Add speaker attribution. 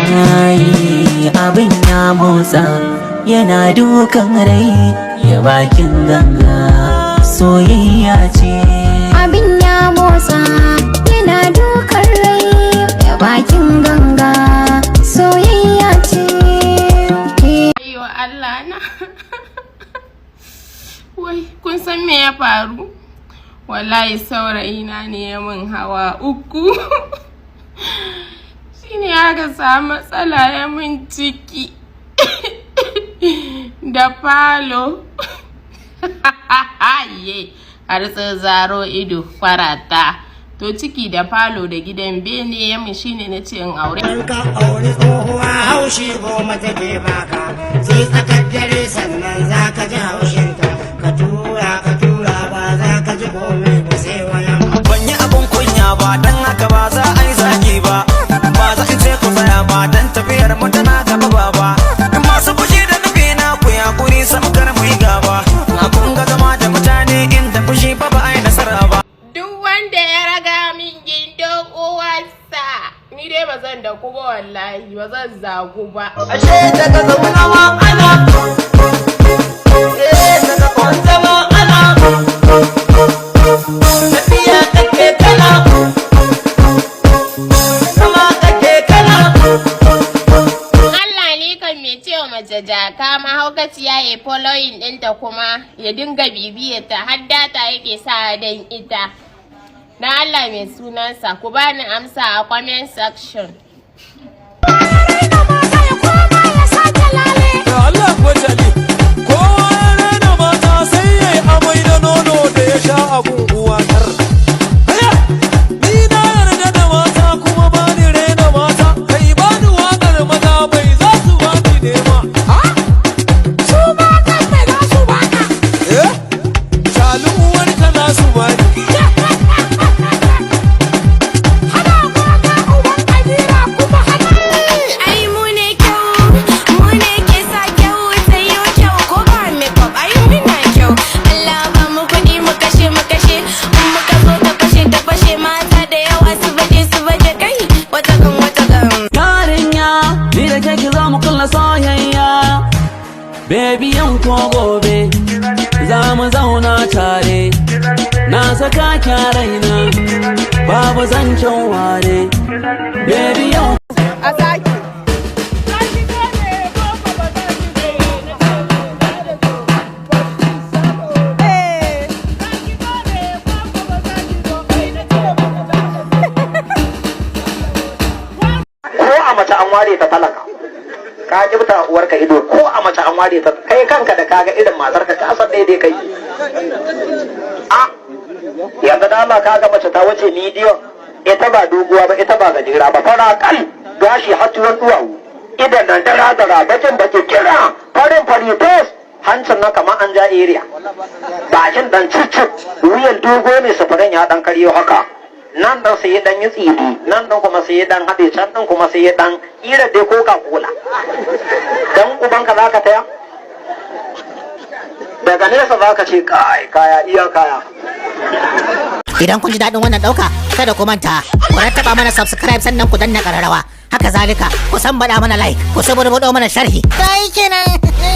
Speaker 1: Ai abin ya motsa yana dukan rai ya bakin ganga soyayya ce.
Speaker 2: Abin ya motsa yana dukan rai ya bakin ganga soyayya ce.
Speaker 3: Ayyo Allah na. Wai kun san me ya faru? Wallahi saurayina ne ya min hawa uku. Shine aka samu matsala ya min ciki da falo. Har sun zaro ido farata. To ciki da falo da gidan bene ya min shine na ce in aure.
Speaker 4: Ka aure tsohuwa haushi goma take baka, sai tsakar dare sannan za ka ji haushinta. Ka tura ba za ka ji komai ba sai wayan.
Speaker 5: Ban yi abun kunya ba dan haka ba za a yi zagi ba. Ba za in ce ku tsaya ba dan tafiyar mu tana gaba ba. Masu fushi da nufi na ku ya kuri samkar mu yi gaba. Na kun ga zama da mutane inda fushi ba ba a yi nasara ba.
Speaker 3: Duk wanda ya raga min gindin uwarsa, ni dai ba zan da ku ba wallahi, ba zan zagu ba.
Speaker 5: Ashe daga zauna ma ana, daga kwanta ma ana, tafiya kake kala, zama kake kala.
Speaker 3: Allah ne kan me cewa mace jaka mahaukaciya ya following ɗinta kuma ya dinga bibiyarta har data yake sa dan ita. Na Allah mai sunansa ku bani amsa a comment section.
Speaker 6: Allah ko jali kowa ya raina mata sai ya yi amai da nono da ya sha abun uwatar. Ni na yarda da mata kuma ba ni raina mata, kai ba ni waƙar maza bai za su ba ni nema. Su ma kan bai za su ba ka. Shalu uwarka za su ba ni.
Speaker 1: Baby yan ko gobe za mu zauna tare, na saka raina babu zancen ware. Baby yan
Speaker 3: A saki.
Speaker 4: Ko a mace an ware ta talaka, ka kibta uwarka ido. Ko a mace an ware ta, kai kanka da kaga irin matarka ka san daidai kai. Yanzu da Allah kaga mace ta wuce midiyon, ita ba doguwa ba ita ba gajera ba, fara kal gashi har tuwon duwawu, idan nan dara bakin baki kira farin fari tos, hancin na kamar an ja area, bakin dan cicip, wuyan dogo ne sufurin ya dan karyo haka, nan dan sai dan yi tsiri, nan dan kuma sai dan haɗe, can dan kuma sai dan ira dai coca cola. Dan ubanka zaka taya? Daga nesa zaka ce kai kaya iya kaya.
Speaker 7: Idan kun ji daɗin wannan ɗauka, kada ku manta, ku rattaba mana subscribe sannan ku danna ƙararrawa. Haka zalika, ku san baɗa mana like, ku saburbuɗo mana sharhi. Kai kenan.